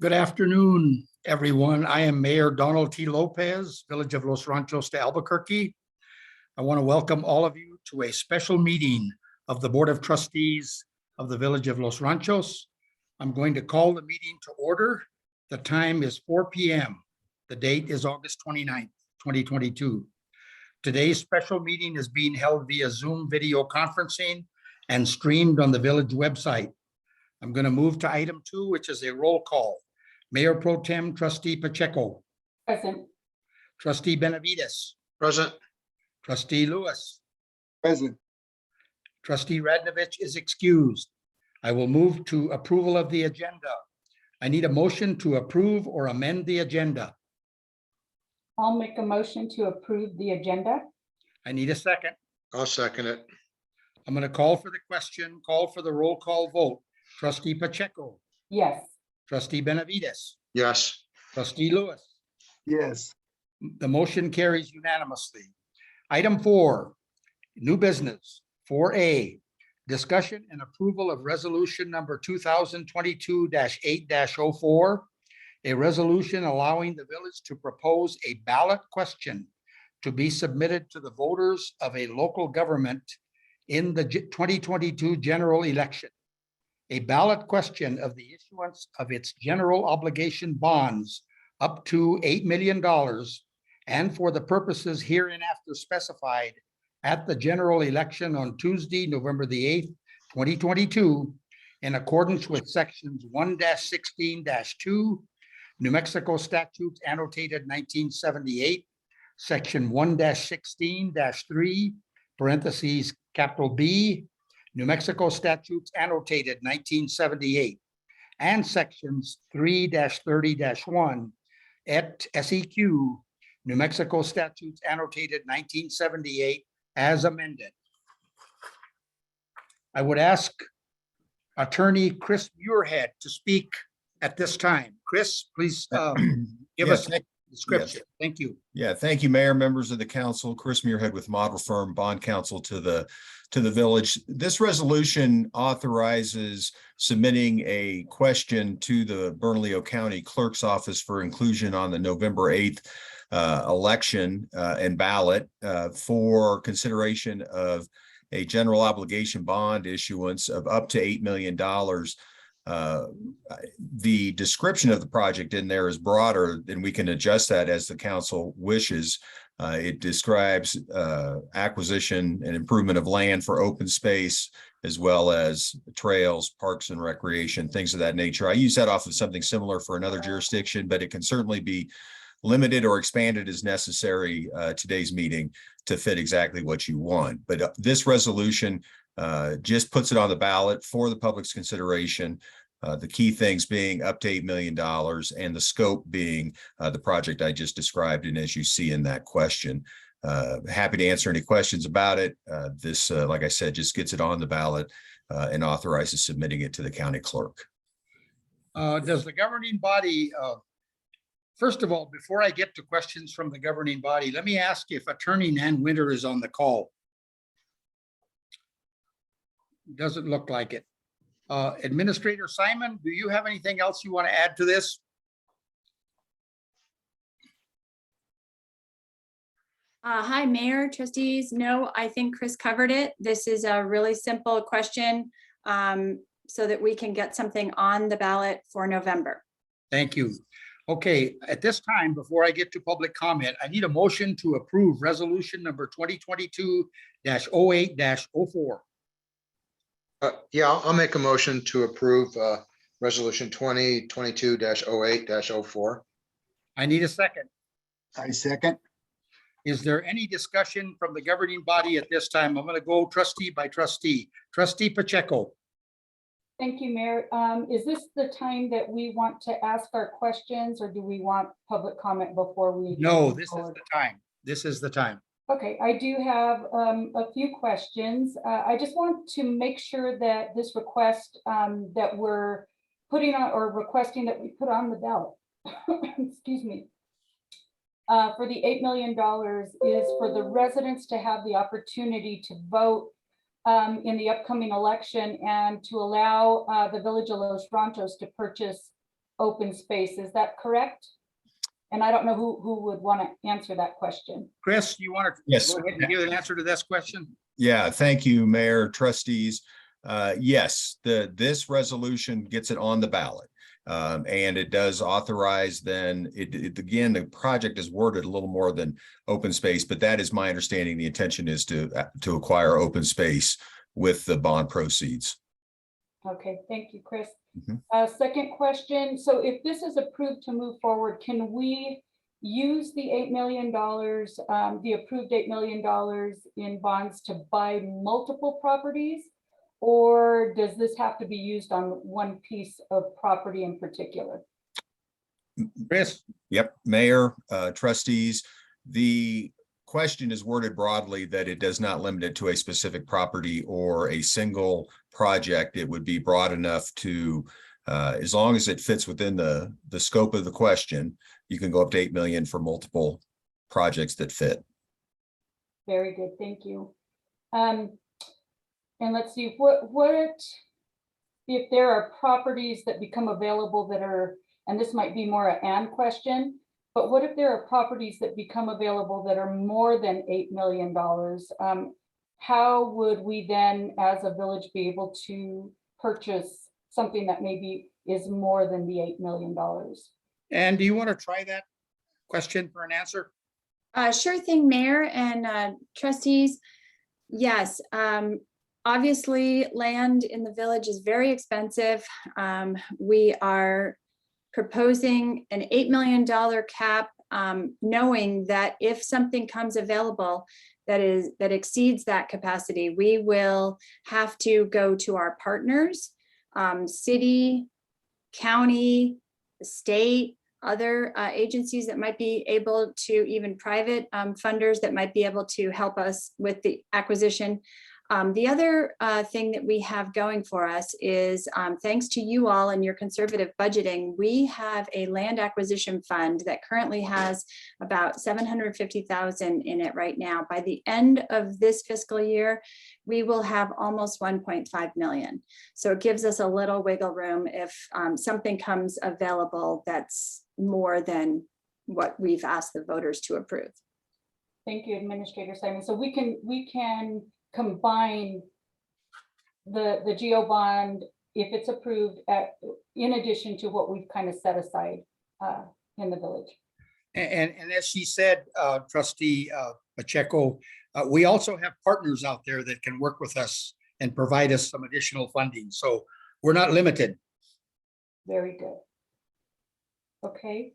Good afternoon, everyone. I am Mayor Donald T. Lopez, Village of Los Ranchos de Albuquerque. I want to welcome all of you to a special meeting of the Board of Trustees of the Village of Los Ranchos. I'm going to call the meeting to order. The time is 4 p.m. The date is August 29th, 2022. Today's special meeting is being held via Zoom video conferencing and streamed on the village website. I'm going to move to item 2, which is a roll call. Mayor Pro Tem Trustee Pacheco. Present. Trustee Benavides. Present. Trustee Lewis. Present. Trustee Radnovich is excused. I will move to approval of the agenda. I need a motion to approve or amend the agenda. I'll make a motion to approve the agenda. I need a second. I'll second it. I'm going to call for the question, call for the roll call vote. Trustee Pacheco. Yes. Trustee Benavides. Yes. Trustee Lewis. Yes. The motion carries unanimously. Item 4, new business. 4A, discussion and approval of resolution number 2022-8-04, a resolution allowing the village to propose a ballot question to be submitted to the voters of a local government in the 2022 general election. A ballot question of the issuance of its general obligation bonds up to $8 million and for the purposes hereinafter specified at the general election on Tuesday, November the 8th, 2022, in accordance with sections 1-16-2, New Mexico statutes annotated 1978, section 1-16-3, parentheses, capital B, New Mexico statutes annotated 1978, and sections 3-30-1 at SEQ, New Mexico statutes annotated 1978 as amended. I would ask Attorney Chris Muirhead to speak at this time. Chris, please give us a description. Yes. Thank you. Yeah, thank you, Mayor, members of the council. Chris Muirhead with Model Firm Bond Counsel to the village. This resolution authorizes submitting a question to the Bernalillo County Clerk's Office for inclusion on the November 8th election and ballot for consideration of a general obligation bond issuance of up to $8 million. The description of the project in there is broader, and we can adjust that as the council wishes. It describes acquisition and improvement of land for open space, as well as trails, parks and recreation, things of that nature. I use that off of something similar for another jurisdiction, but it can certainly be limited or expanded as necessary today's meeting to fit exactly what you want. But this resolution just puts it on the ballot for the public's consideration. The key things being up to $8 million and the scope being the project I just described. And as you see in that question, happy to answer any questions about it. This, like I said, just gets it on the ballot and authorizes submitting it to the county clerk. Does the governing body, first of all, before I get to questions from the governing body, let me ask if Attorney Nan Winter is on the call. Doesn't look like it. Administrator Simon, do you have anything else you want to add to this? Hi, Mayor, trustees. No, I think Chris covered it. This is a really simple question so that we can get something on the ballot for November. Thank you. Okay, at this time, before I get to public comment, I need a motion to approve resolution number 2022-08-04. Yeah, I'll make a motion to approve resolution 2022-08-04. I need a second. I second. Is there any discussion from the governing body at this time? I'm going to go trustee by trustee. Trustee Pacheco. Thank you, Mayor. Is this the time that we want to ask our questions, or do we want public comment before we? No, this is the time. This is the time. Okay, I do have a few questions. I just want to make sure that this request that we're putting on or requesting that we put on the ballot, excuse me, for the $8 million is for the residents to have the opportunity to vote in the upcoming election and to allow the Village of Los Ranchos to purchase open space. Is that correct? And I don't know who would want to answer that question. Chris, you want to Yes. go ahead and give an answer to this question? Yeah, thank you, Mayor, trustees. Yes, this resolution gets it on the ballot. And it does authorize then, again, the project is worded a little more than open space, but that is my understanding. The intention is to acquire open space with the bond proceeds. Okay, thank you, Chris. Mhm. Second question. So if this is approved to move forward, can we use the $8 million, the approved $8 million in bonds to buy multiple properties? Or does this have to be used on one piece of property in particular? Chris? Yep, Mayor, trustees, the question is worded broadly that it does not limit it to a specific property or a single project. It would be broad enough to, as long as it fits within the scope of the question, you can go up to 8 million for multiple projects that fit. Very good, thank you. And let's see, what if there are properties that become available that are, and this might be more an and question, but what if there are properties that become available that are more than $8 million? How would we then, as a village, be able to purchase something that maybe is more than the $8 million? And do you want to try that question for an answer? Sure thing, Mayor and trustees. Yes, obviously, land in the village is very expensive. We are proposing an $8 million cap, knowing that if something comes available that exceeds that capacity, we will have to go to our partners, city, county, state, other agencies that might be able to, even private funders that might be able to help us with the acquisition. The other thing that we have going for us is thanks to you all and your conservative budgeting, we have a land acquisition fund that currently has about 750,000 in it right now. By the end of this fiscal year, we will have almost 1.5 million. So it gives us a little wiggle room if something comes available that's more than what we've asked the voters to approve. Thank you, Administrator Simon. So we can combine the GO bond if it's approved in addition to what we've kind of set aside in the village. And as she said, Trustee Pacheco, we also have partners out there that can work with us and provide us some additional funding. So we're not limited. Very good. Okay,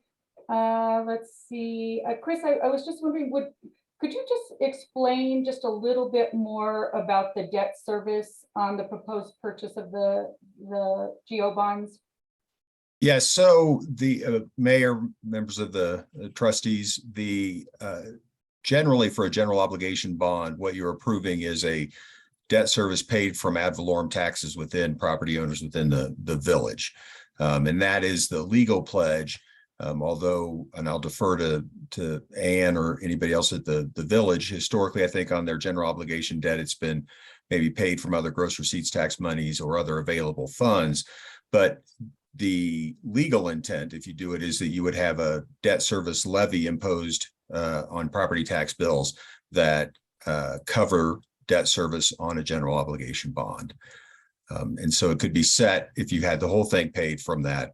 let's see. Chris, I was just wondering, could you just explain just a little bit more about the debt service on the proposed purchase of the GO bonds? Yes, so the mayor, members of the trustees, generally for a general obligation bond, what you're approving is a debt service paid from ad valorem taxes within property owners within the village. And that is the legal pledge. Although, and I'll defer to Ann or anybody else at the village, historically, I think on their general obligation debt, it's been maybe paid from other gross receipts tax monies or other available funds. But the legal intent, if you do it, is that you would have a debt service levy imposed on property tax bills that cover debt service on a general obligation bond. And so it could be set, if you had the whole thing paid from that,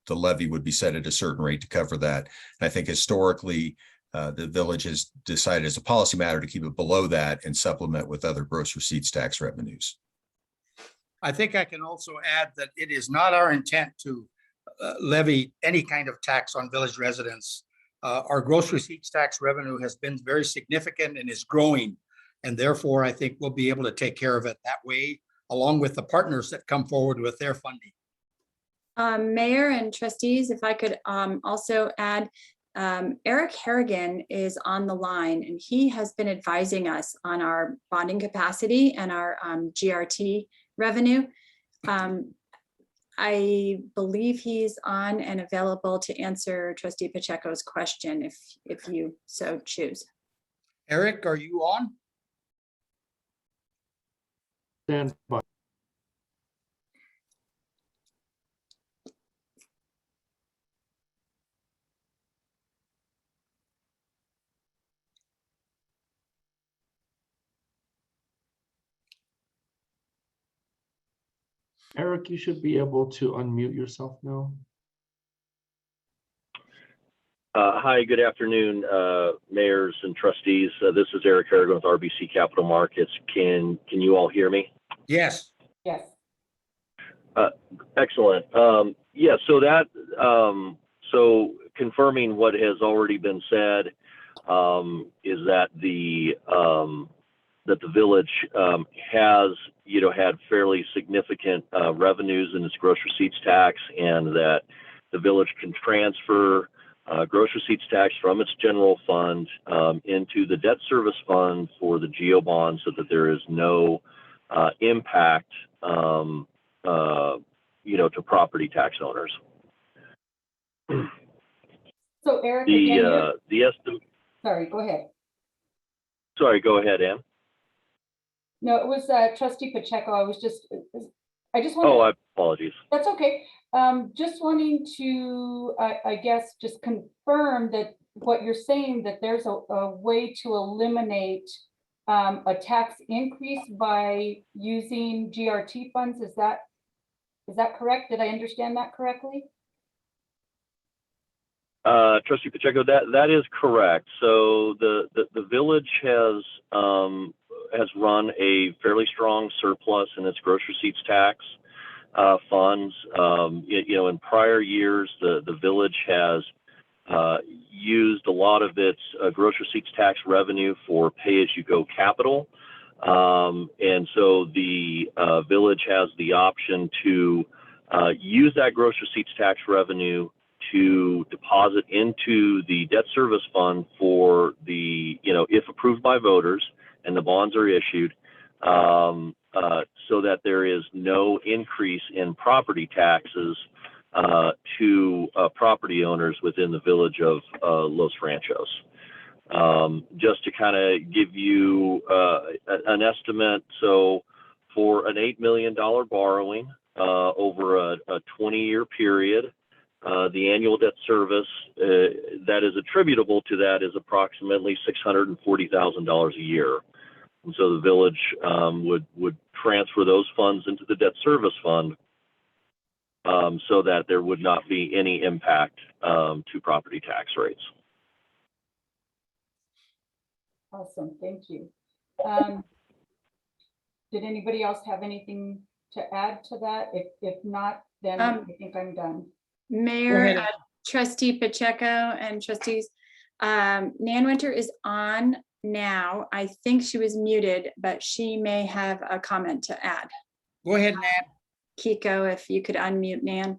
the levy would be set at a certain rate to cover that. And I think historically, the village has decided as a policy matter to keep it below that and supplement with other gross receipts tax revenues. I think I can also add that it is not our intent to levy any kind of tax on village residents. Our gross receipts tax revenue has been very significant and is growing. And therefore, I think we'll be able to take care of it that way, along with the partners that come forward with their funding. Mayor and trustees, if I could also add, Eric Harrigan is on the line and he has been advising us on our bonding capacity and our GRT revenue. I believe he's on and available to answer Trustee Pacheco's question if you so choose. Eric, are you on? Stand by. Eric, you should be able to unmute yourself now. Hi, good afternoon, mayors and trustees. This is Eric Harrigan with RBC Capital Markets. Can you all hear me? Yes. Yes. Excellent. Yeah, so that so confirming what has already been said is that the village has had fairly significant revenues in its gross receipts tax, and that the village can transfer gross receipts tax from its general fund into the debt service fund for the GO bond, so that there is no impact to property tax owners. So Eric, again, The estimate. sorry, go ahead. Sorry, go ahead, Ann. No, it was trustee Pacheco. I just wanted. Oh, apologies. That's okay. Just wanting to, I guess, just confirm that what you're saying, that there's a way to eliminate a tax increase by using GRT funds. Is that correct? Did I understand that correctly? Trustee Pacheco, that is correct. So the village has run a fairly strong surplus in its gross receipts tax funds. In prior years, the village has used a lot of its gross receipts tax revenue for pay-as-you-go capital. And so the village has the option to use that gross receipts tax revenue to deposit into the debt service fund for the, if approved by voters and the bonds are issued, so that there is no increase in property taxes to property owners within the village of Los Ranchos. Just to kind of give you an estimate, so for an $8 million borrowing over a 20-year period, the annual debt service that is attributable to that is approximately $640,000 a year. And so the village would transfer those funds into the debt service fund so that there would not be any impact to property tax rates. Awesome, thank you. Did anybody else have anything to add to that? If not, then I think I'm done. Mayor, trustee Pacheco and trustees, Nan Winter is on now. I think she was muted, but she may have a comment to add. Go ahead, Nan. Kiko, if you could unmute Nan.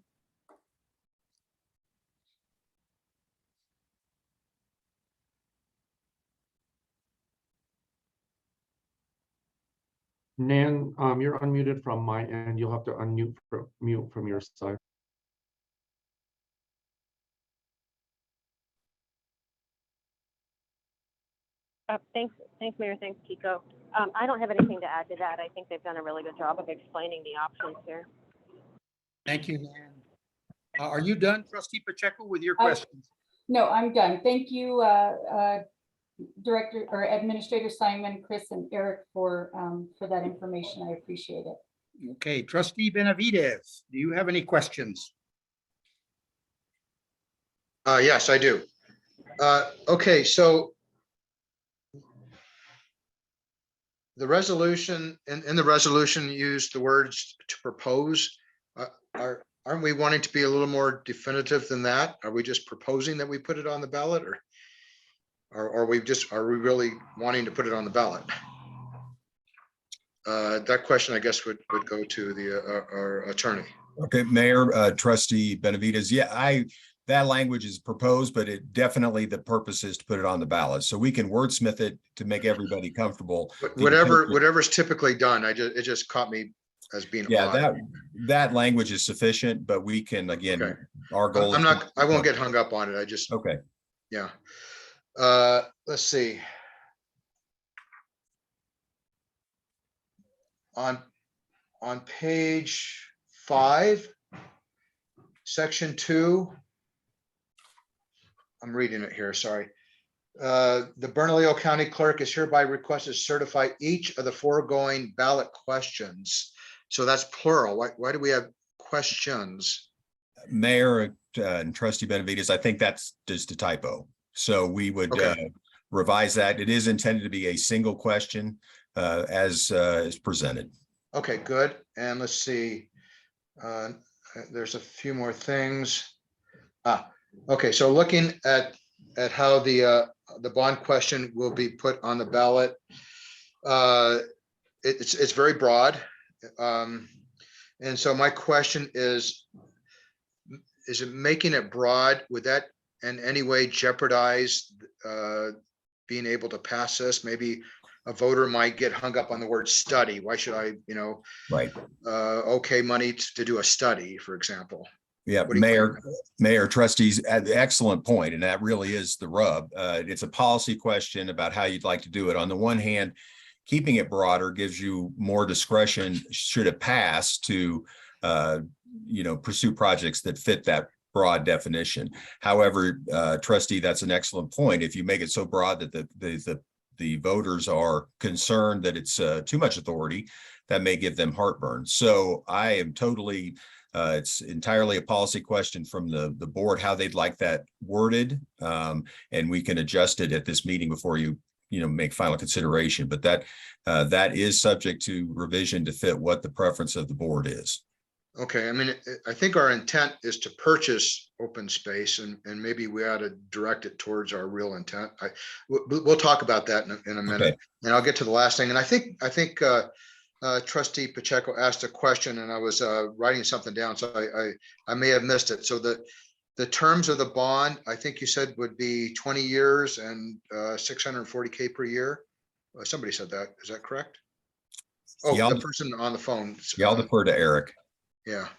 Nan, you're unmuted from my end. You'll have to mute from your side. Thanks, Mayor. Thanks, Kiko. I don't have anything to add to that. I think they've done a really good job of explaining the options here. Thank you, Nan. Are you done, trustee Pacheco, with your questions? No, I'm done. Thank you, Director or Administrator Simon, Chris, and Eric for that information. I appreciate it. Okay, trustee Benavides, do you have any questions? Yes, I do. Okay, so the resolution, in the resolution used the words to propose. Aren't we wanting to be a little more definitive than that? Are we just proposing that we put it on the ballot, or are we really wanting to put it on the ballot? That question, I guess, would go to our attorney. Okay, Mayor, trustee Benavides, yeah, that language is proposed, but it definitely, the purpose is to put it on the ballot. So we can wordsmith it to make everybody comfortable. Whatever's typically done, it just caught me as being odd. that language is sufficient, but we can, again, Okay. our goal I won't get hung up on it. I just, okay. yeah. Let's see. On page 5, section 2. I'm reading it here, sorry. The Bernalillo County Clerk is hereby requested to certify each of the foregoing ballot questions So that's plural. Why do we have questions? Mayor and Trustee Benavides, I think that's just a typo. So we would Okay. revise that. It is intended to be a single question as is presented. Okay, good. And let's see. There's a few more things. Okay, so looking at how the bond question will be put on the ballot. It's very broad. And so my question is it making it broad? Would that in any way jeopardize being able to pass this? Maybe a voter might get hung up on the word study. Why should I, Right. okay money to do a study, for example? Yeah, What do you think? Mayor, trustees, excellent point, and that really is the rub. It's a policy question about how you'd like to do it. On the one hand, keeping it broader gives you more discretion should it pass to, pursue projects that fit that broad definition. However, trustee, that's an excellent point. If you make it so broad that the voters are concerned that it's too much authority, that may give them heartburn. So I am totally. It's entirely a policy question from the board, how they'd like that worded. And we can adjust it at this meeting before you make final consideration. But that is subject to revision to fit what the preference of the board is. Okay, I mean, I think our intent is to purchase open space, and maybe we ought to direct it towards our real intent. We'll talk about that in a minute, Okay. And I'll get to the last thing. And I think Trustee Pacheco asked a question, and I was writing something down, so I may have missed it. So the terms of the bond, I think you said would be 20 years and $640K per year. Somebody said that. Is that correct? Oh, Yeah, the person on the phone. I'll defer to Eric. Yeah.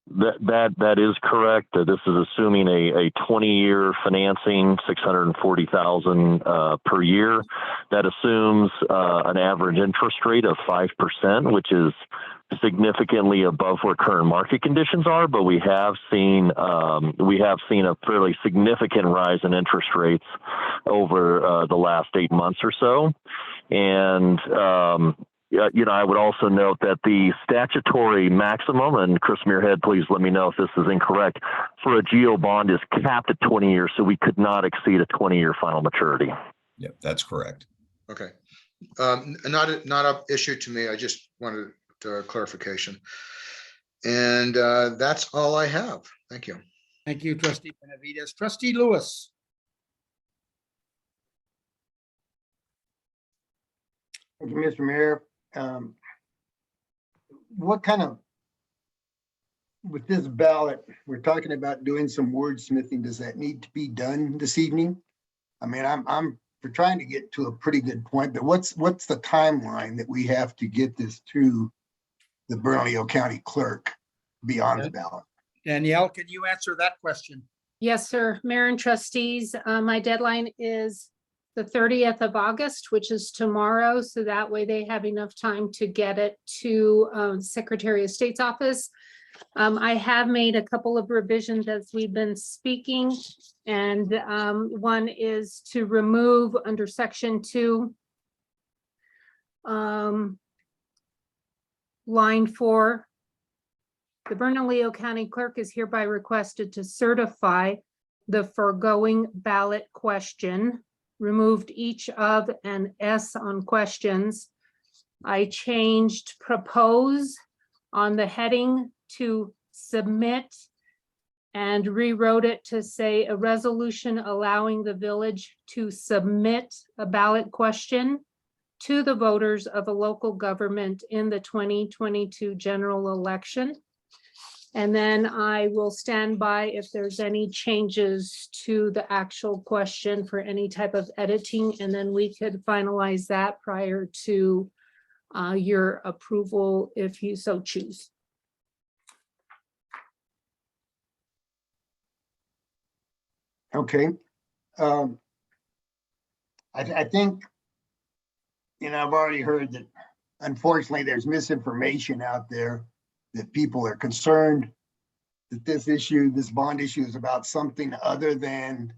That is correct. This is assuming a 20-year financing, $640,000 per year. That assumes an average interest rate of 5%, which is significantly above where current market conditions are. But we have seen a fairly significant rise in interest rates over the last 8 months or so, and I would also note that the statutory maximum, and Chris Muirhead, please let me know if this is incorrect, for a GO bond is capped at 20 years, so we could not exceed a 20-year final maturity. Yeah, that's correct. Okay. Not an issue to me. I just wanted clarification. And that's all I have. Thank you. Thank you, Trustee Benavides. Trustee Lewis. Thank you, Mr. Mayor. What kind of, with this ballot, we're talking about doing some wordsmithing. Does that need to be done this evening? I mean, we're trying to get to a pretty good point, but what's the timeline that we have to get this to the Bernalillo County Clerk beyond the ballot? Danielle, can you answer that question? Yes, sir. Mayor and trustees, my deadline is the 30th of August, which is tomorrow. So that way they have enough time to get it to Secretary of State's office. I have made a couple of revisions as we've been speaking. And one is to remove under section 2, line 4. The Bernalillo County Clerk is hereby requested to certify the foregoing ballot question. Removed each of an S on questions. I changed propose on the heading to submit and rewrote it to say a resolution allowing the village to submit a ballot question to the voters of a local government in the 2022 general election. And then I will stand by if there's any changes to the actual question for any type of editing, and then we could finalize that prior to your approval if you so choose. Okay. I think, I've already heard that unfortunately there's misinformation out there that people are concerned that this bond issue is about something other than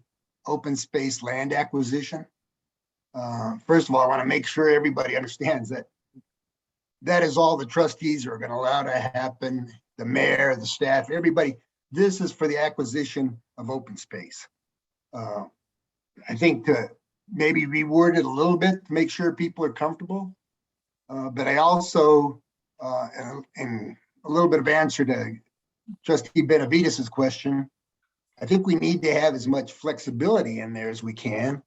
open space land acquisition. First of all, I want to make sure everybody understands that that is all the trustees are gonna allow to happen, the mayor, the staff, everybody. This is for the acquisition of open space. I think to maybe reword it a little bit to make sure people are comfortable. But I also, and a little bit of answer to Trustee Benavides's question, I think we need to have as much flexibility in there as we can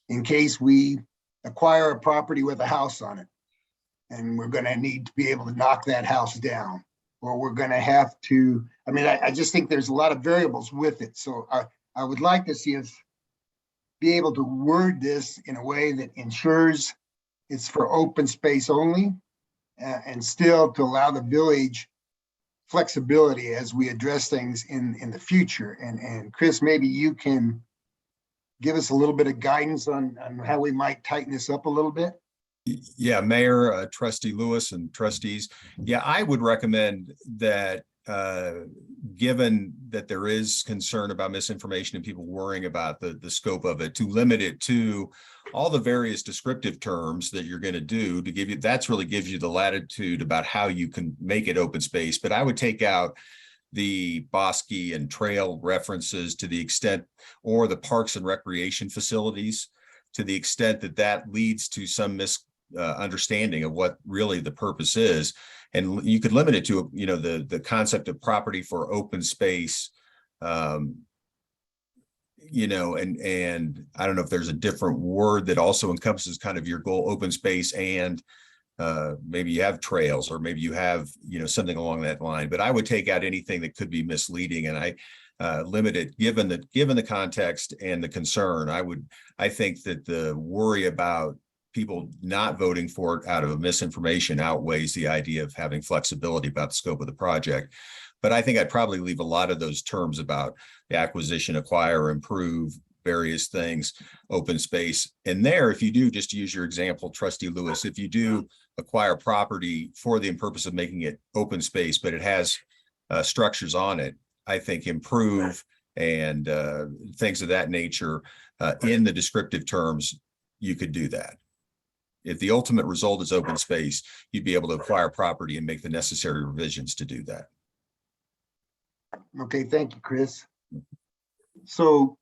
in case we acquire a property with a house on it. And we're gonna need to be able to knock that house down, or we're gonna have to, I mean, I just think there's a lot of variables with it. So I would like to see us be able to word this in a way that ensures it's for open space only, and still to allow the village flexibility as we address things in the future. And Chris, maybe you can give us a little bit of guidance on how we might tighten this up a little bit. Yeah, Mayor, Trustee Lewis and trustees. Yeah, I would recommend that, given that there is concern about misinformation and people worrying about the scope of it, to limit it to all the various descriptive terms that you're going to do to give you, that's really gives you the latitude about how you can make it open space. But I would take out the bosque and trail references to the extent, or the parks and recreation facilities, to the extent that that leads to some understanding of what really the purpose is. And you could limit it to, you know, the concept of property for open space, you know, and I don't know if there's a different word that also encompasses kind of your goal, open space, and maybe you have trails, or maybe you have, you know, something along that line. But I would take out anything that could be misleading, and I limit it given the context and the concern. I think that the worry about people not voting for it out of misinformation outweighs the idea of having flexibility about the scope of the project. But I think I'd probably leave a lot of those terms about the acquisition, acquire, improve, various things, open space. And there, if you do, just to use your example, Trustee Lewis, if you do acquire property for the purpose of making it open space, but it has structures on it, I think improve and things of that nature in the descriptive terms, you could do that. If the ultimate result is open space, you'd be able to acquire property and make the necessary revisions to do that. Okay, thank you, Chris. So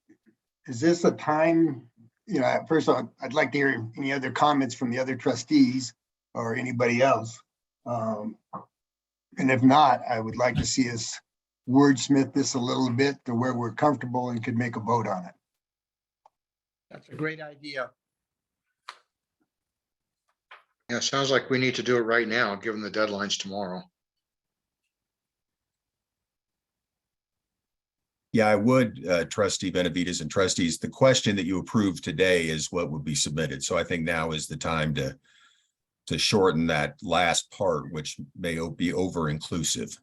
is this a time, you know, first of all, I'd like to hear any other comments from the other trustees or anybody else. And if not, I would like to see us wordsmith this a little bit to where we're comfortable and could make a vote on it. That's a great idea. Yeah, sounds like we need to do it right now, given the deadlines tomorrow. Yeah, I would, Trustee Benavides and trustees, the question that you approved today is what would be submitted. So I think now is the time to shorten that last part, which may be over-inclusive.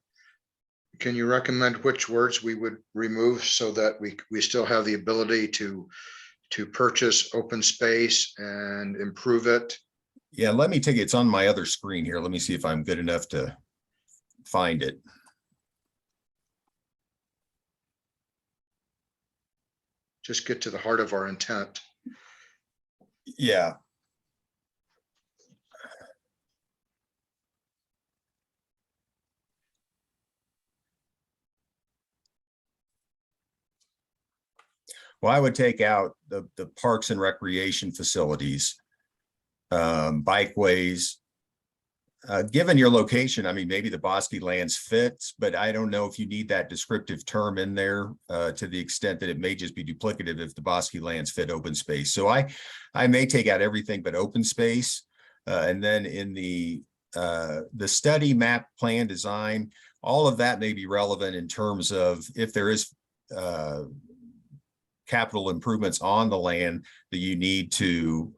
Can you recommend which words we would remove so that we still have the ability to purchase open space and improve it? Yeah, let me take it. It's on my other screen here. Let me see if I'm good enough to find it. Just get to the heart of our intent. Yeah. Well, I would take out the parks and recreation facilities, bikeways. Given your location, I mean, maybe the bosque lands fits, but I don't know if you need that descriptive term in there to the extent that it may just be duplicative if the bosque lands fit open space. So I may take out everything but open space. And then in the study, map, plan, design, all of that may be relevant in terms of if there is capital improvements on the land that you need to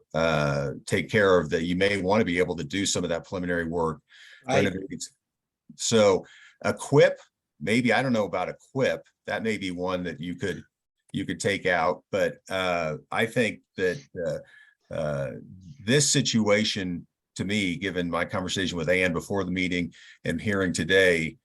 take care of, that you may want to be able to do some of that preliminary work. Right. So equip, maybe, I don't know about equip, that may be one that you could take out, but I think that this situation, to me, given my conversation with Ann before the meeting and hearing today,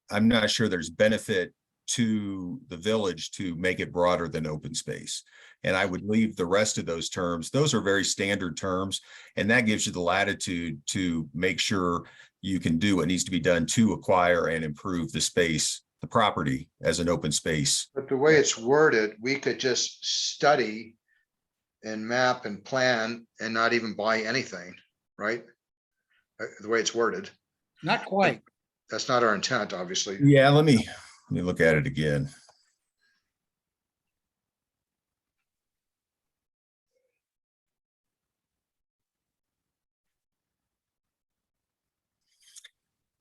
I'm not sure there's benefit to the village to make it broader than open space. And I would leave the rest of those terms. Those are very standard terms, and that gives you the latitude to make sure you can do what needs to be done to acquire and improve the space, the property as an open space. But the way it's worded, we could just study and map and plan and not even buy anything, right? The way it's worded. Not quite. That's not our intent, obviously. Yeah, let me look at it again.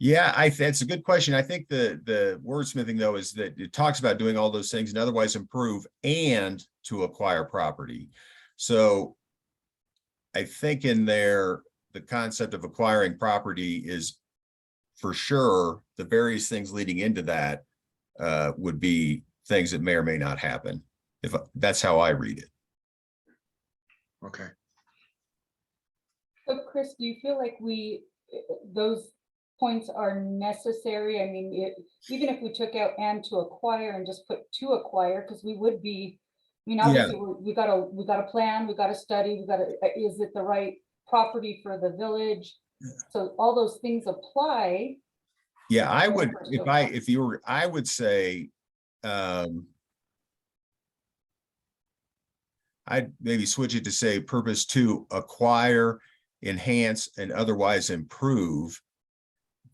Yeah, that's a good question. I think the wordsmithing though is that it talks about doing all those things and otherwise improve and to acquire property. So I think in there, the concept of acquiring property is for sure the various things leading into that would be things that may or may not happen. If that's how I read it. Okay. So Chris, do you feel like those points are necessary? I mean, even if we took out and to acquire and just put to acquire, because we would be, I mean, obviously we got a plan, we got to study, is it the right property for the village? So all those things apply. Yeah, I would, I would say, I'd maybe switch it to say purpose to acquire, enhance, and otherwise improve.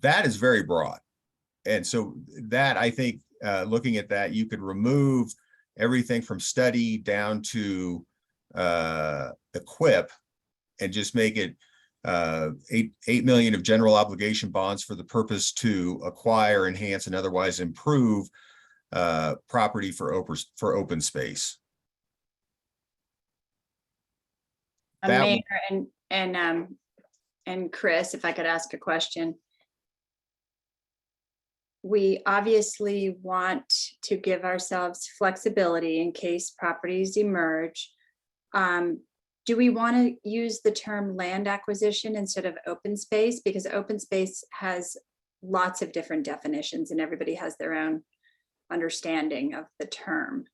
That is very broad. And so that, I think, looking at that, you could remove everything from study down to equip and just make it 8 million of general obligation bonds for the purpose to acquire, enhance, and otherwise improve property for open space. Mayor and Chris, if I could ask a question. We obviously want to give ourselves flexibility in case properties emerge. Do we want to use the term land acquisition instead of open space? Because open space has lots of different definitions and everybody has their own understanding of the term.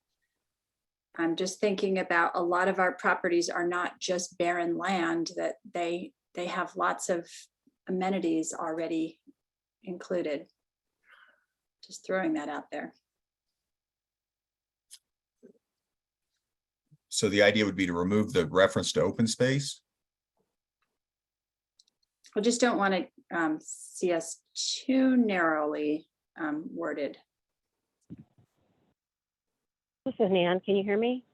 I'm just thinking about a lot of our properties are not just barren land, that they have lots of amenities already included. Just throwing that out there. So the idea would be to remove the reference to open space? I just don't want to see us too narrowly worded. This is Nan. Can you hear me?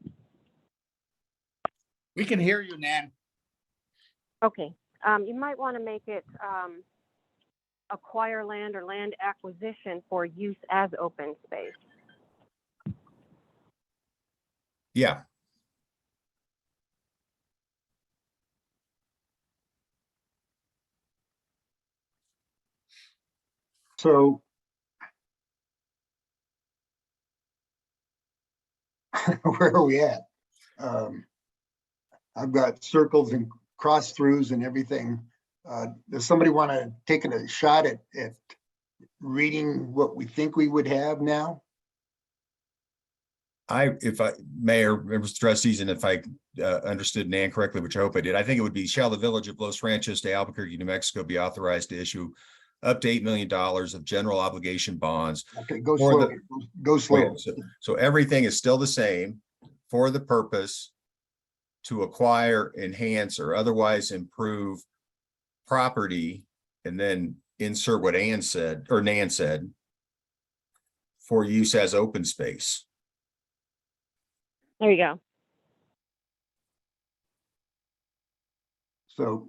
We can hear you, Nan. Okay. You might want to make it acquire land or land acquisition for use as open space. Yeah. So where are we at? I've got circles and cross throughs and everything. Does somebody want to take a shot at reading what we think we would have now? Mayor, members, trustees, and if I understood Nan correctly, which I hope I did, I think it would be, shall the village of Los Ranchos de Albuquerque, New Mexico be authorized to issue up to $8 million of general obligation bonds? Okay, go slow. Go slow. So everything is still the same for the purpose to acquire, enhance, or otherwise improve property, and then insert what Nan said, for use as open space. There you go. So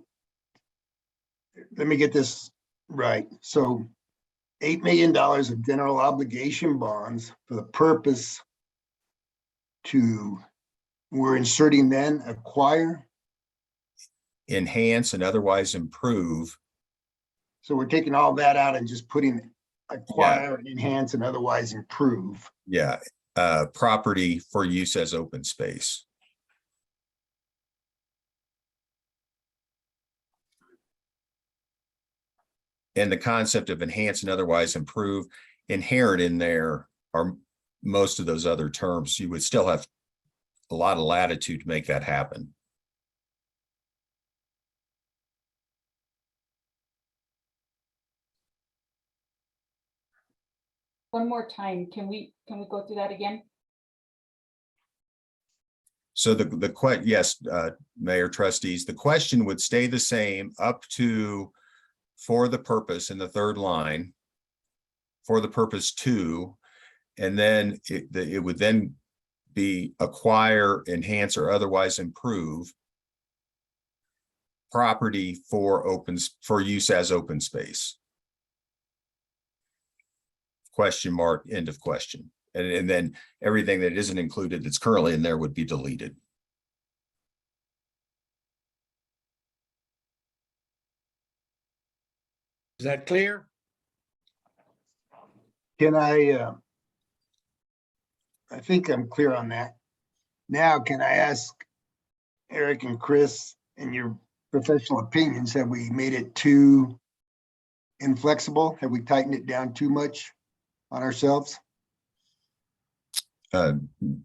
let me get this right. So $8 million of general obligation bonds for the purpose to, we're inserting then acquire. Enhance and otherwise improve. So we're taking all that out and just putting acquire, enhance, and otherwise improve. Yeah. Property for use as open space. And the concept of enhance and otherwise improve, inherent in there are most of those other terms, you would still have a lot of latitude to make that happen. One more time, can we go through that again? So yes, Mayor, trustees, the question would stay the same up to for the purpose in the third line, for the purpose to, and then it would then be acquire, enhance, or otherwise improve property for use as open space. Question mark, end of question. And then everything that isn't included that's currently in there would be deleted. Is that clear? Can I think I'm clear on that. Now, can I ask Eric and Chris, in your professional opinions, have we made it too inflexible? Have we tightened it down too much on ourselves?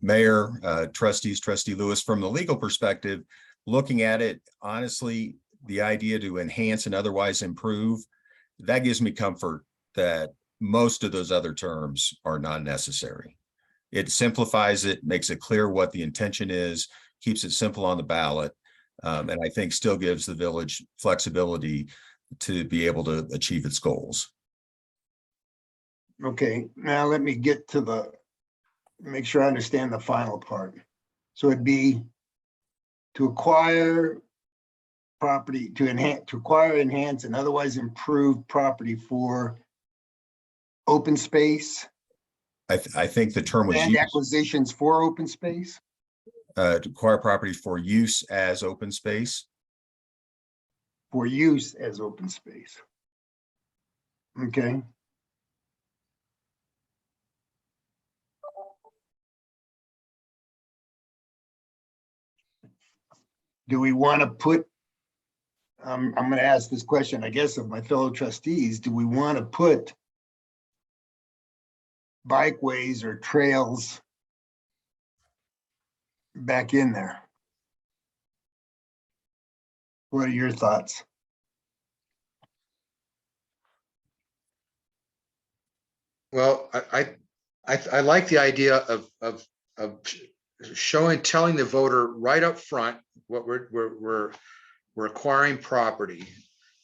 Mayor, trustees, Trustee Lewis, from the legal perspective, looking at it, honestly, the idea to enhance and otherwise improve, that gives me comfort that most of those other terms are not necessary. It simplifies it, makes it clear what the intention is, keeps it simple on the ballot, and I think still gives the village flexibility to be able to achieve its goals. Okay, now let me get to make sure I understand the final part. So it'd be to acquire property, to acquire, enhance, and otherwise improve property for open space. I think the term was And acquisitions for open space. To acquire property for use as open space. For use as open space. Okay. Do we want to put, I'm going to ask this question, I guess, of my fellow trustees, do we want to put bikeways or trails back in there? What are your thoughts? Well, I like the idea of telling the voter right up front what we're acquiring property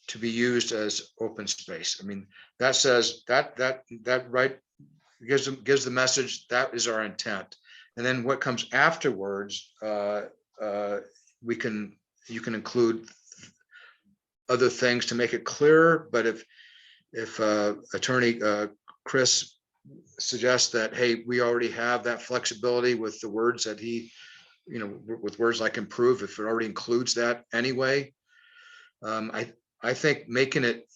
to be used as open space. I mean, that says that right gives the message that is our intent. And then what comes afterwards, you can include other things to make it clearer. But if Attorney Chris suggests that, hey, we already have that flexibility with the words that he, with words like improve, if it already includes that anyway, I think making it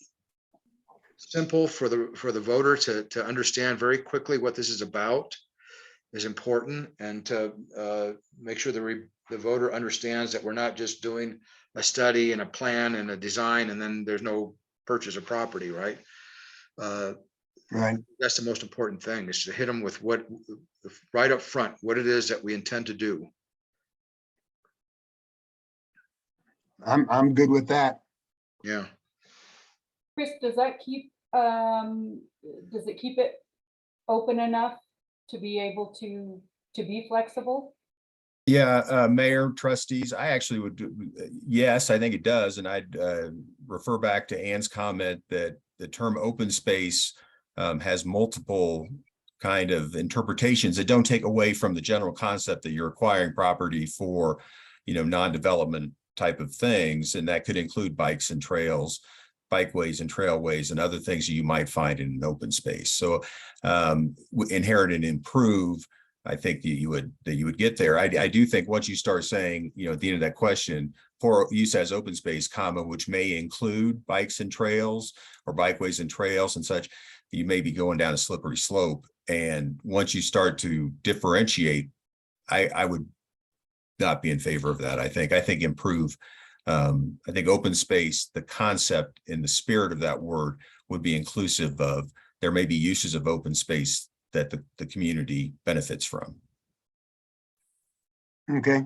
simple for the voter to understand very quickly what this is about is important, and to make sure the voter understands that we're not just doing a study and a plan and a design and then there's no purchase of property, right? Right. That's the most important thing, is to hit them with what right up front, what it is that we intend to do. I'm good with that. Yeah. Chris, does that keep, does it keep it open enough to be able to be flexible? Yeah, Mayor, trustees, I actually would do, yes, I think it does. And I'd refer back to Ann's comment that the term open space has multiple kind of interpretations that don't take away from the general concept that you're acquiring property for, non-development type of things. And that could include bikes and trails, bikeways and trailways and other things that you might find in an open space. So inherit and improve, I think that you would get there. I do think once you start saying, at the end of that question, for use as open space, comma, which may include bikes and trails or bikeways and trails and such, you may be going down a slippery slope. And once you start to differentiate, I would not be in favor of that. I think improve. I think open space, the concept and the spirit of that word would be inclusive of, there may be uses of open space that the community benefits from. Okay.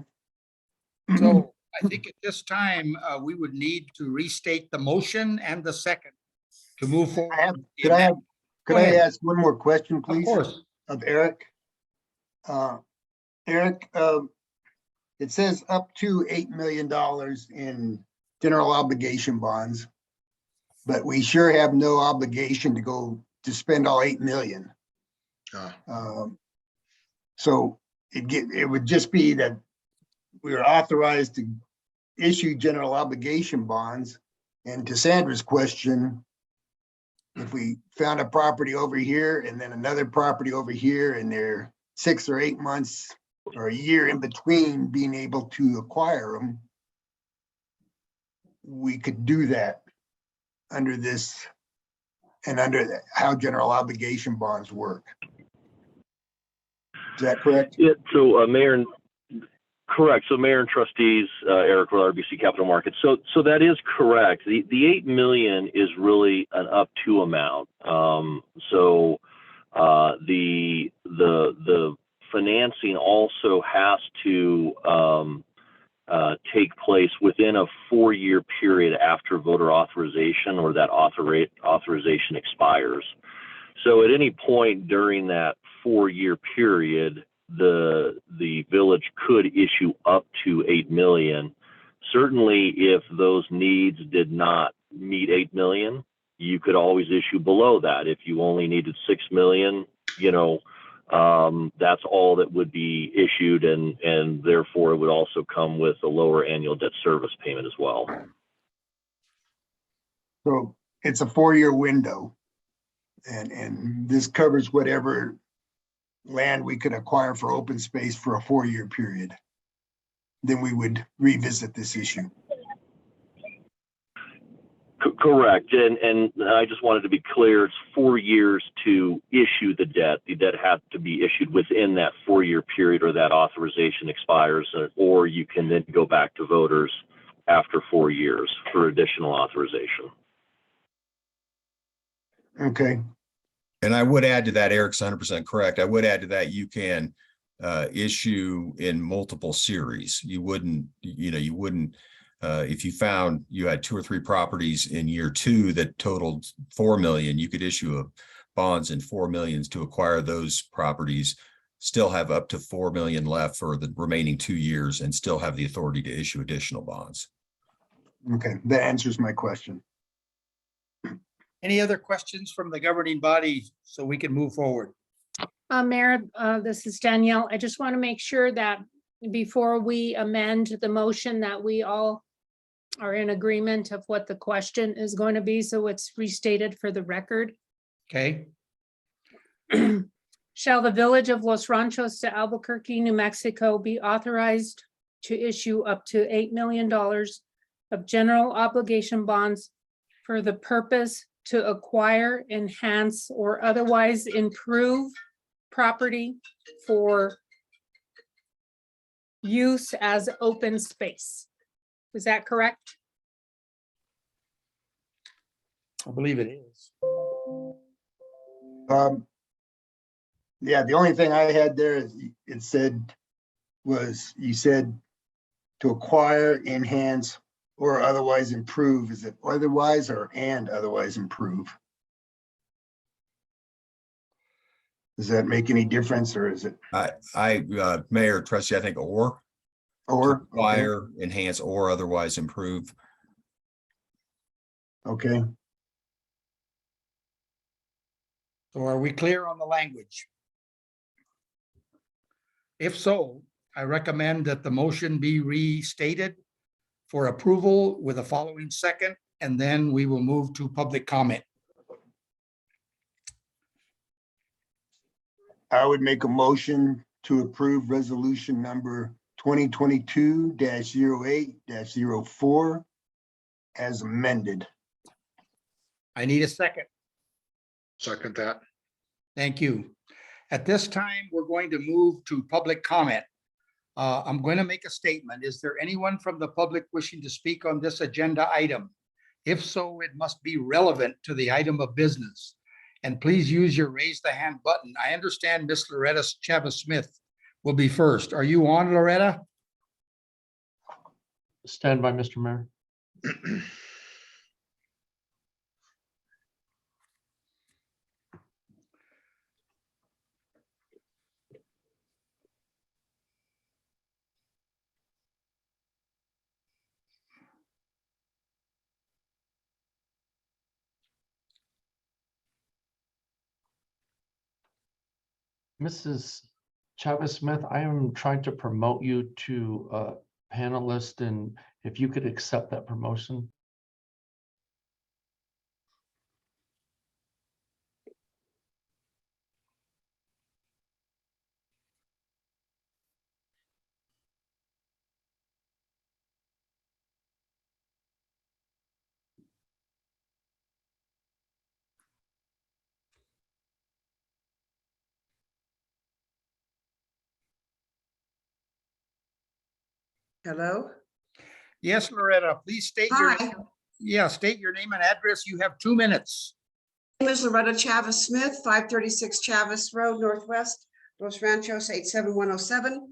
So I think at this time, we would need to restate the motion and the second to move forward. I have, with the could I have, amendment. could Go I ahead. ask one more question, Of please? course. Of Eric. Eric, it says up to $8 million in general obligation bonds. But we sure have no obligation to go to spend all 8 million. So it would just be that we are authorized to issue general obligation bonds. And to Sandra's question, if we found a property over here and then another property over here, and they're 6 or 8 months or a year in between being able to acquire them, we could do that under this and under how general obligation bonds work. Is that correct? Yeah, so Mayor, correct. So Mayor and Trustees, Eric with RBC Capital Markets. So that is correct. The 8 million is really an up to amount. The financing also has to take place within a 4-year period after voter authorization or that authorization expires. So at any point during that 4-year period, the village could issue up to 8 million. Certainly, if those needs did not meet 8 million, you could always issue below that. If you only needed 6 million, that's all that would be issued, and therefore it would also come with a lower annual debt service payment as well. So it's a 4-year window. And this covers whatever land we could acquire for open space for a 4-year period. Then we would revisit this issue. Correct. And I just wanted to be clear, it's 4 years to issue the debt. The debt has to be issued within that 4-year period or that authorization expires, or you can then go back to voters after 4 years for additional authorization. Okay. And I would add to that, Eric's 100% correct. I would add to that, you can issue in multiple series. You wouldn't, if you found you had 2 or 3 properties in year 2 that totaled 4 million, you could issue bonds in 4 millions to acquire those properties, still have up to 4 million left for the remaining 2 years, and still have the authority to issue additional bonds. Okay, that answers my question. Any other questions from the governing body so we can move forward? Mayor, this is Danielle. I just want to make sure that before we amend the motion that we all are in agreement of what the question is going to be, so it's restated for the record. Okay, Shall the Village of Los Ranchos de Albuquerque, New Mexico be authorized to issue up to $8 million of general obligation bonds for the purpose to acquire, enhance, or otherwise improve property for use as open space? Is that correct? I believe it is. Yeah, the only thing I had there is you said to acquire, enhance, or otherwise improve. Is it otherwise or and otherwise improve? Does that make any difference, or is it Mayor, Trustee, I think or or acquire, enhance, or otherwise improve. Okay. So are we clear on the language? If so, I recommend that the motion be restated for approval with a following second, and then we will move to public comment. I would make a motion to approve resolution number 2022-08-04 as amended. I need a second. Second that. Thank you. At this time, we're going to move to public comment. I'm going to make a statement. Is there anyone from the public wishing to speak on this agenda item? If so, it must be relevant to the item of business. And please use your raise the hand button. I understand Miss Loretta Chavez Smith will be first. Are you on, Loretta? Stand by, Mr. Mayor. Mrs. Chavez Smith, I am trying to promote you to panelist, and if you could accept that promotion. Hello? Yes, Loretta, please state state your name and address. You have 2 minutes. My name is Loretta Chavez Smith, 536 Chavez Road, Northwest, Los Ranchos, 87107.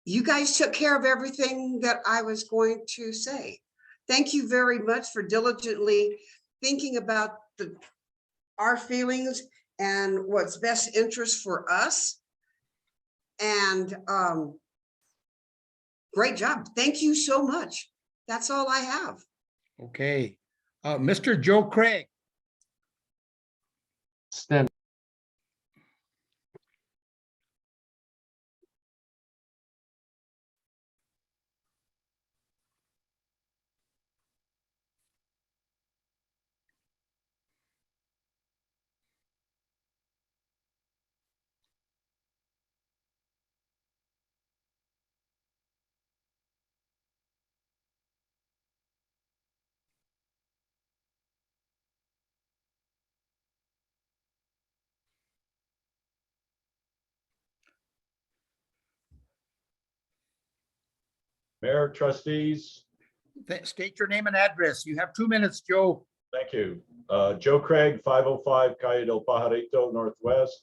You guys took care of everything that I was going to say. Thank you very much for diligently thinking about our feelings and what's best interest for us. And great job. Thank you so much. That's all I have. Okay. Mr. Joe Craig. Stand. Mayor, trustees, State your name and address. You have 2 minutes, Joe. thank you. Joe Craig, 505 Calle del Pajarito Northwest.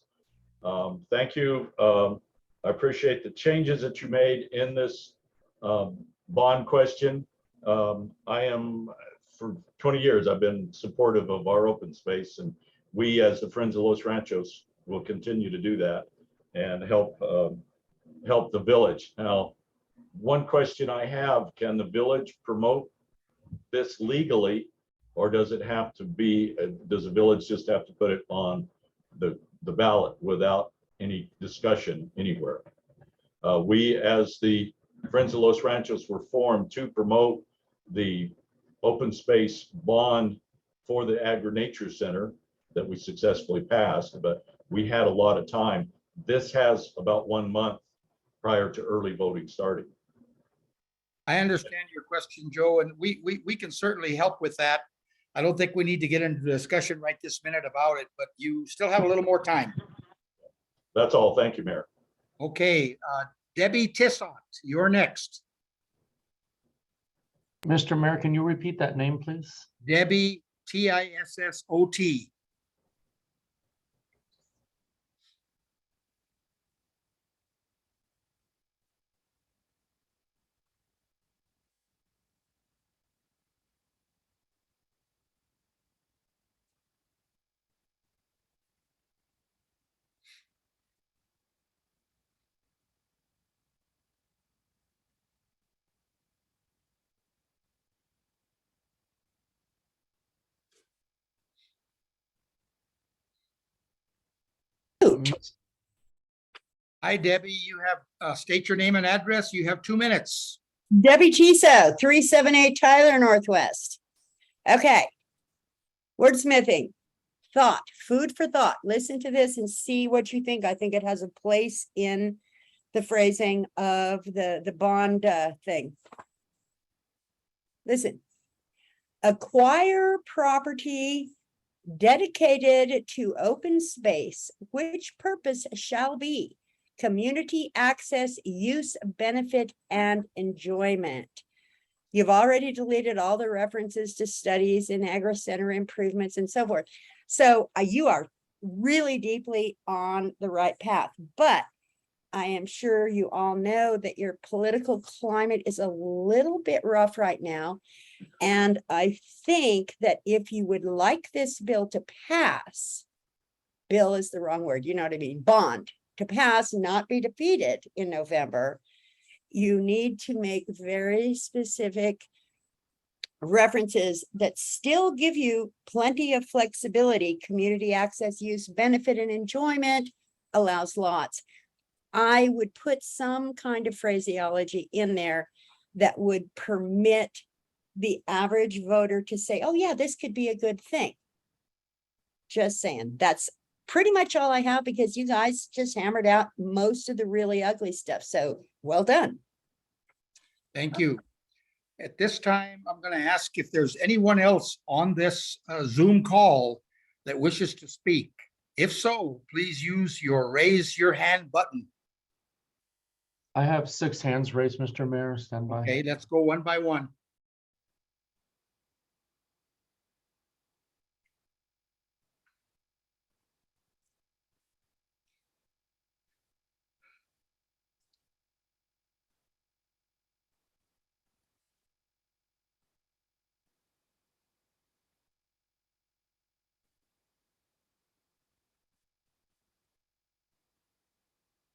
Thank you. I appreciate the changes that you made in this bond question. For 20 years, I've been supportive of our open space, and we as the Friends of Los Ranchos will continue to do that and help the village. Now, one question I have, can the village promote this legally, or does it have to be, does the village just have to put it on the ballot without any discussion anywhere? We, as the Friends of Los Ranchos, were formed to promote the open space bond for the Agri-Nature Center that we successfully passed, but we had a lot of time. This has about 1 month prior to early voting starting. I understand your question, Joe, and we can certainly help with that. I don't think we need to get into the discussion right this minute about it, but you still have a little more time. That's all. Thank you, Mayor. Okay, Debbie Tissot, you're next. Mr. Mayor, can you repeat that name, please? Debbie Tissot. Hi, Debbie, you have, state your name and address. You have 2 minutes. Debbie Chiso, 378 Tyler Northwest. Okay. Wordsmithing, thought, food for thought. Listen to this and see what you think. I think it has a place in the phrasing of the bond thing. Listen. Acquire property dedicated to open space, which purpose shall be community access, use, benefit, and enjoyment. You've already deleted all the references to studies and agri-center improvements and so forth. So you are really deeply on the right path, but I am sure you all know that your political climate is a little bit rough right now. And I think that if you would like this bill to pass, bill is the wrong word, you know what I mean, bond to pass, not be defeated in November, you need to make very specific references that still give you plenty of flexibility. Community access, use, benefit, and enjoyment allows lots. I would put some kind of phraseology in there that would permit the average voter to say, oh yeah, this could be a good thing. Just saying. That's pretty much all I have, because you guys just hammered out most of the really ugly stuff. So well done. Thank you. At this time, I'm going to ask if there's anyone else on this Zoom call that wishes to speak. If so, please use your raise your hand button. I have 6 hands raised, Mr. Mayor. Stand by. Okay, let's go one by one.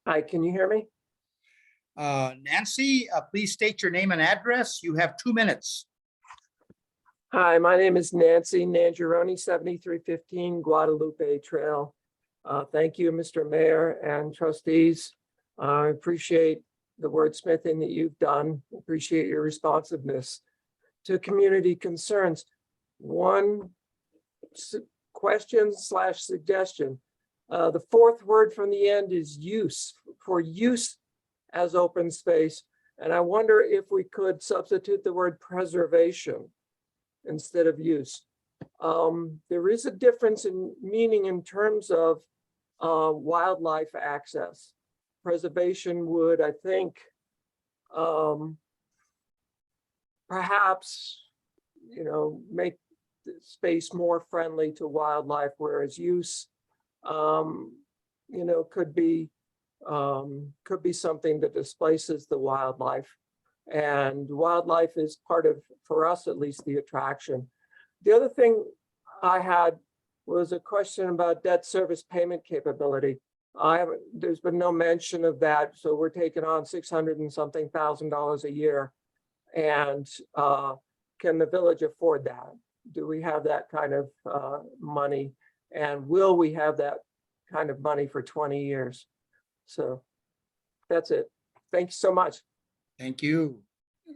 Hi, can you hear me? Nancy, please state your name and address. You have 2 minutes. Hi, my name is Nancy Nangeroni, 7315 Guadalupe Trail. Thank you, Mr. Mayor and trustees. I appreciate the wordsmithing that you've done. Appreciate your responsiveness to community concerns. One question / suggestion. The 4th word from the end is use, for use as open space. And I wonder if we could substitute the word preservation instead of use. There is a difference in meaning in terms of wildlife access. Preservation would, I think, perhaps, make the space more friendly to wildlife, whereas use, could be something that displaces the wildlife. And wildlife is part of, for us at least, the attraction. The other thing I had was a question about debt service payment capability. There's been no mention of that, so we're taking on $600 and something thousand a year. And can the village afford that? Do we have that kind of money? And will we have that kind of money for 20 years? So that's it. Thank you so much. Thank you.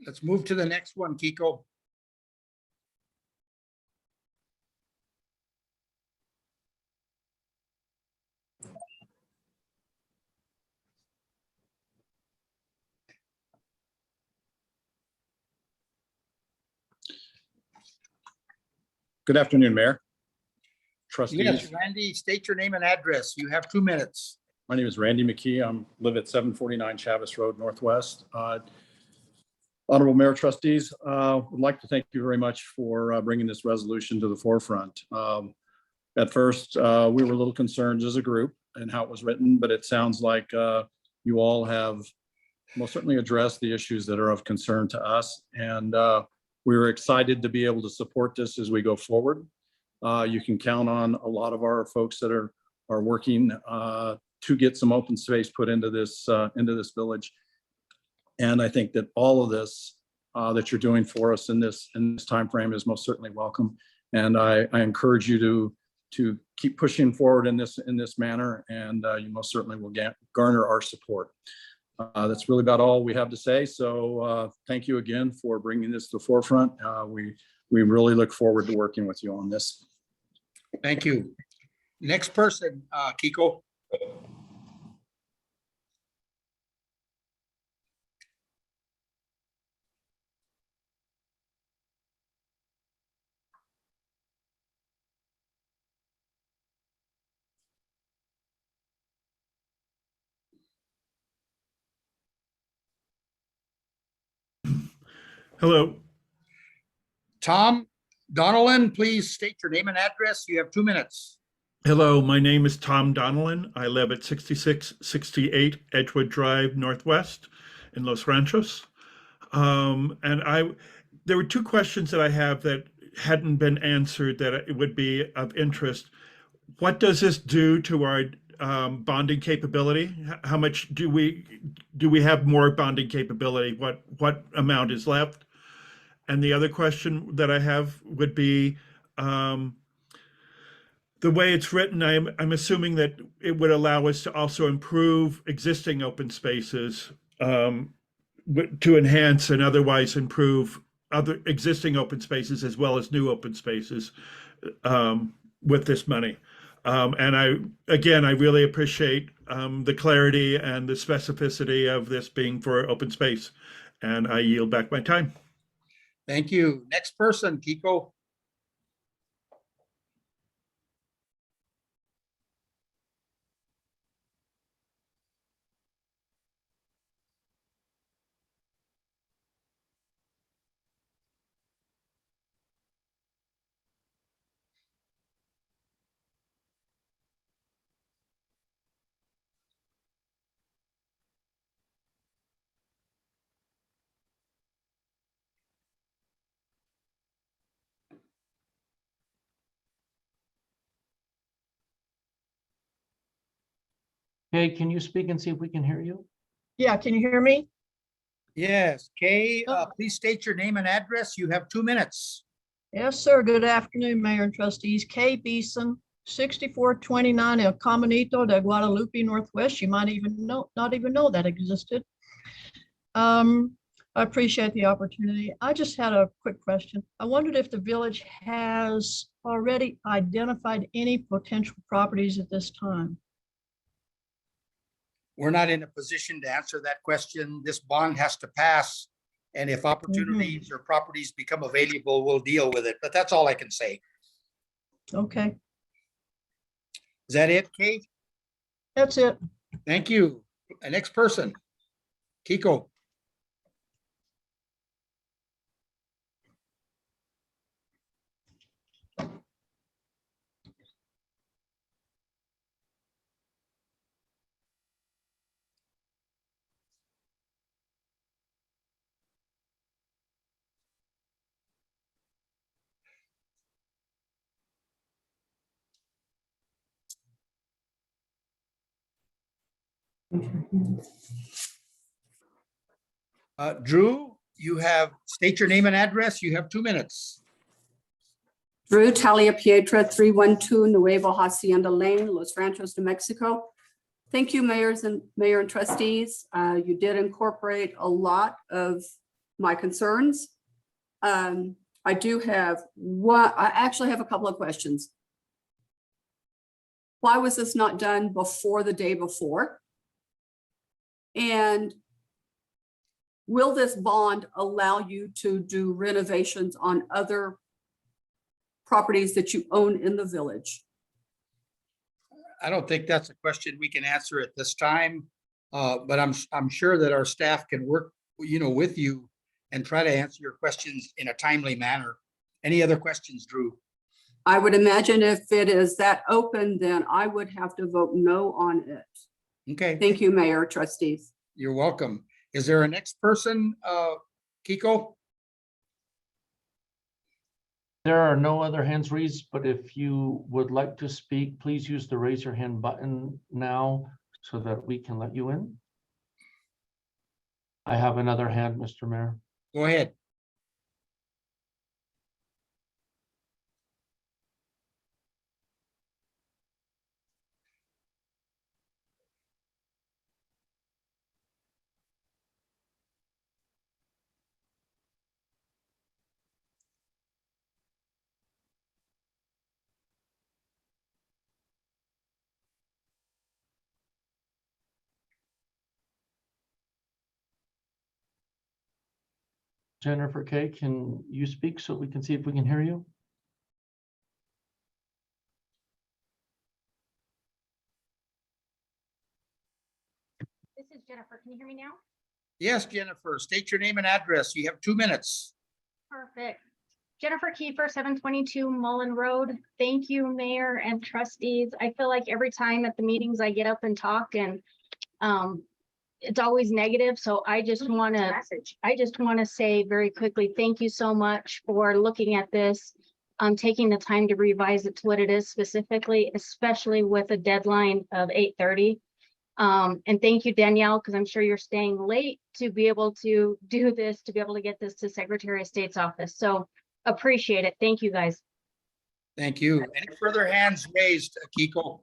Let's move to the next one, Kiko. Good afternoon, Mayor. Yes, Trustees. Randy, state your name and address. You have 2 minutes. My name is Randy McKee. I live at 749 Chavis Road Northwest. Honorable Mayor, trustees, would like to thank you very much for bringing this resolution to the forefront. At first, we were a little concerned as a group and how it was written, but it sounds like you all have most certainly addressed the issues that are of concern to us. And we were excited to be able to support this as we go forward. You can count on a lot of our folks that are working to get some open space put into this village. And I think that all of this that you're doing for us in this timeframe is most certainly welcome. And I encourage you to keep pushing forward in this manner, and you most certainly will garner our support. That's really about all we have to say. So thank you again for bringing this to the forefront. We really look forward to working with you on this. Thank you. Next person, Kiko. Hello, Tom Donellan, please state your name and address. You have 2 minutes. Hello, my name is Tom Donellan. I live at 6668 Edgewood Drive Northwest in Los Ranchos. There were 2 questions that I have that hadn't been answered that it would be of interest. What does this do to our bonding capability? How much do we have more bonding capability? What amount is left? And the other question that I have would be, the way it's written, I'm assuming that it would allow us to also improve existing open spaces to enhance and otherwise improve other existing open spaces as well as new open spaces with this money. And I really appreciate the clarity and the specificity of this being for open space. And I yield back my time. Thank you. Next person, Kiko. Okay, can you speak and see if we can hear you? Yeah, can you hear me? Yes, Kay, please state your name and address. You have 2 minutes. Yes, sir. Good afternoon, Mayor and trustees. Kay Beeson, 6429 El Caminito de Guadalupe Northwest. You might even not even know that existed. I appreciate the opportunity. I just had a quick question. I wondered if the village has already identified any potential properties at this time. We're not in a position to answer that question. This bond has to pass. And if opportunities or properties become available, we'll deal with it. But that's all I can say. Okay, Is that it, Kate? that's it. Thank you. Next person, Kiko. Drew, you have, state your name and address. You have 2 minutes. Drew Talia Pietra, 312 Nuevo Hacienda Lane, Los Ranchos, New Mexico. Thank you, mayor and trustees. You did incorporate a lot of my concerns. I actually have a couple of questions. Why was this not done before the day before? And will this bond allow you to do renovations on other properties that you own in the village? I don't think that's a question we can answer at this time. But I'm sure that our staff can work, with you and try to answer your questions in a timely manner. Any other questions, Drew? I would imagine if it is that open, then I would have to vote no on it. Okay. Thank you, Mayor, trustees. You're welcome. Is there a next person, Kiko? There are no other hands raised, but if you would like to speak, please use the raise your hand button now so that we can let you in. I have another hand, Mr. Mayor. Go ahead. Jennifer Kay, can you speak so we can see if we can hear you? This is Jennifer. Can you hear me now? Yes, Jennifer, state your name and address. You have 2 minutes. Perfect. Jennifer Kiefer, 722 Mullen Road. Thank you, Mayor and trustees. I feel like every time at the meetings I get up and talk and it's always negative. So I just want to say very quickly, thank you so much for looking at this, taking the time to revise it to what it is specifically, especially with a deadline of 8:30. And thank you, Danielle, because I'm sure you're staying late to be able to do this, to be able to get this to Secretary of State's office. So appreciate it. Thank you, guys. Thank you. Any further hands raised, Kiko?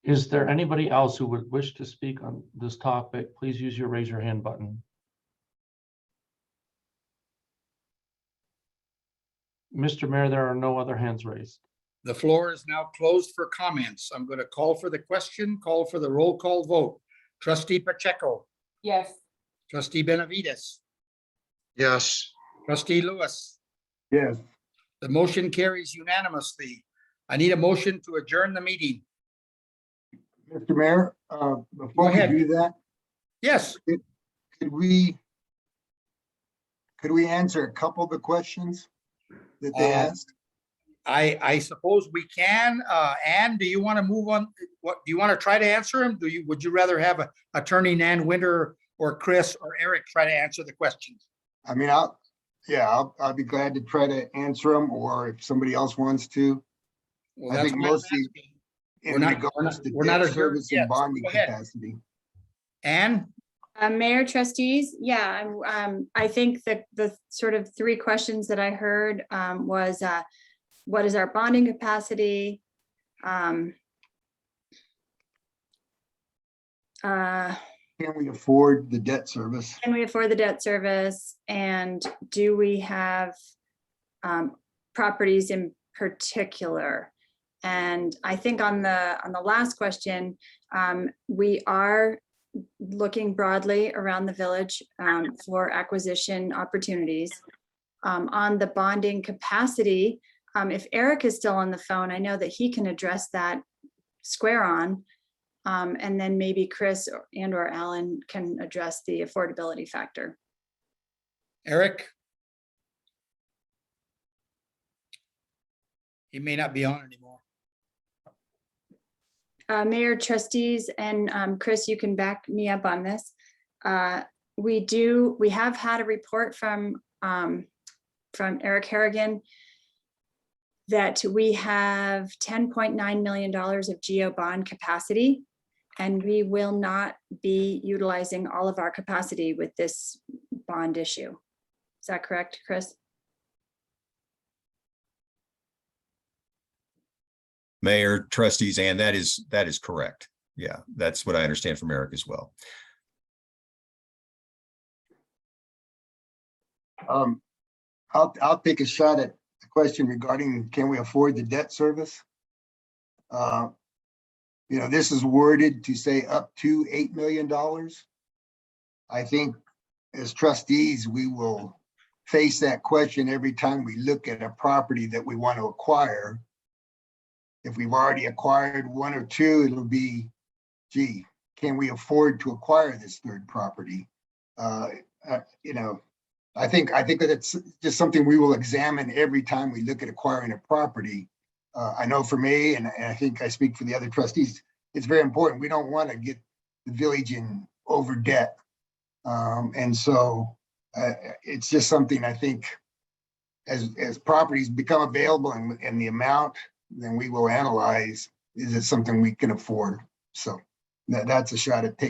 Is there anybody else who would wish to speak on this topic? Please use your raise your hand button. Mr. Mayor, there are no other hands raised. The floor is now closed for comments. I'm going to call for the question, call for the roll call vote. Trustee Pacheco, Yes. trustee Benavides, Yes. trustee Lewis. Yes. The motion carries unanimously. I need a motion to adjourn the meeting. Mr. Mayor, before we ahead. do that, Yes, could we answer a couple of the questions that they asked? I suppose we can. Ann, do you want to move on? What, do you want to try to answer them? Would you rather have Attorney Nan Winter or Chris or Eric try to answer the questions? I mean, I'll be glad to try to answer them, or if somebody else wants to. Well, I that's think why I'm mostly asking. in We're not- regards to we're not debt adjourned service yet, and so bonding go ahead. capacity. Ann? Mayor, trustees, yeah, I think that the sort of three questions that I heard was what is our bonding capacity? Can we afford the debt service? Can we afford the debt service? And do we have properties in particular? And I think on the last question, we are looking broadly around the village for acquisition opportunities. On the bonding capacity, if Eric is still on the phone, I know that he can address that square on. And then maybe Chris or Alan can address the affordability factor. Eric? He may not be on anymore. Mayor, trustees, and Chris, you can back me up on this. We have had a report from Eric Harrigan that we have $10.9 million of GO bond capacity, and we will not be utilizing all of our capacity with this bond issue. Is that correct, Chris? Mayor, trustees, and that is correct. Yeah, that's what I understand from Eric as well. I'll take a shot at the question regarding, can we afford the debt service? This is worded to say up to $8 million. I think as trustees, we will face that question every time we look at a property that we want to acquire. If we've already acquired one or two, it'll be, gee, can we afford to acquire this third property? I think that it's just something we will examine every time we look at acquiring a property. I know for me, and I think I speak for the other trustees, it's very important. We don't want to get the village in over debt. And so it's just something I think as properties become available and the amount, then we will analyze, is it something we can afford? So that's a shot at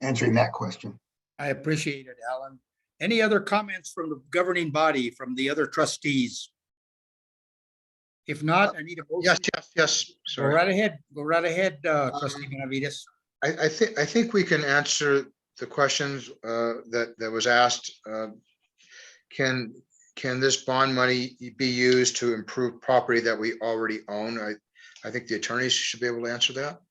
answering that question. I appreciate it, Alan. Any other comments from the governing body, from the other trustees? If not, I need a motion. Yes. Go Sorry. right ahead, trustee Benavides. I think we can answer the questions that was asked. Can this bond money be used to improve property that we already own? I think the attorneys should be able to answer that.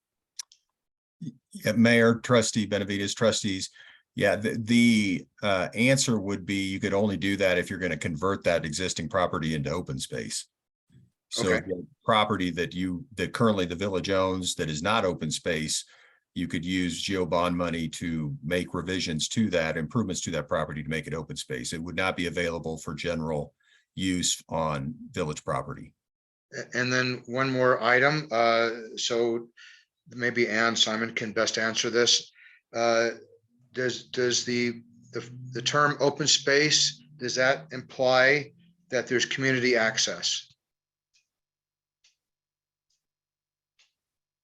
Yeah, Mayor, trustee Benavides, trustees. Yeah, the answer would be you could only do that if you're going to convert that existing property into open space. So Okay. the property that currently the village owns that is not open space, you could use geo bond money to make revisions to that, improvements to that property to make it open space. It would not be available for general use on village property. And then one more item, so maybe Ann Simon can best answer this. Does the term open space, does that imply that there's community access?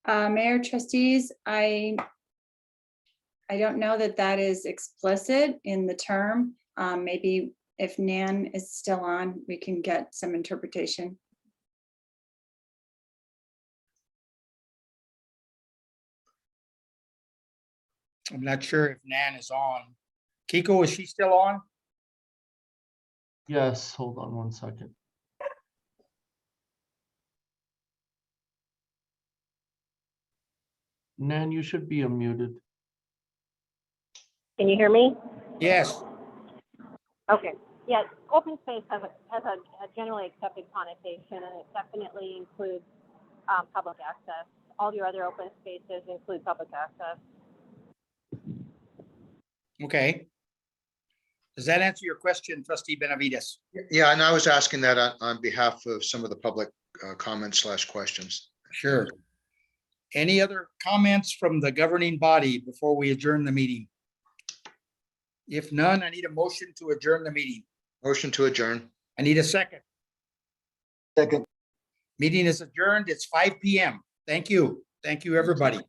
Mayor, trustees, I don't know that that is explicit in the term. Maybe if Nan is still on, we can get some interpretation. I'm not sure if Nan is on. Kiko, is she still on? Yes, hold on one second. Nan, you should be unmuted. Can you hear me? Yes. Okay, yes, open space has a generally accepted connotation, and it definitely includes public access. All your other open spaces include public access. Okay. Does that answer your question, trustee Benavides? Yeah, and I was asking that on behalf of some of the public comments / questions. Sure. Any other comments from the governing body before we adjourn the meeting? If none, I need a motion to adjourn the meeting. Motion to adjourn. I need a second. Second. Meeting is adjourned. It's 5 p.m. Thank you. Thank you, everybody.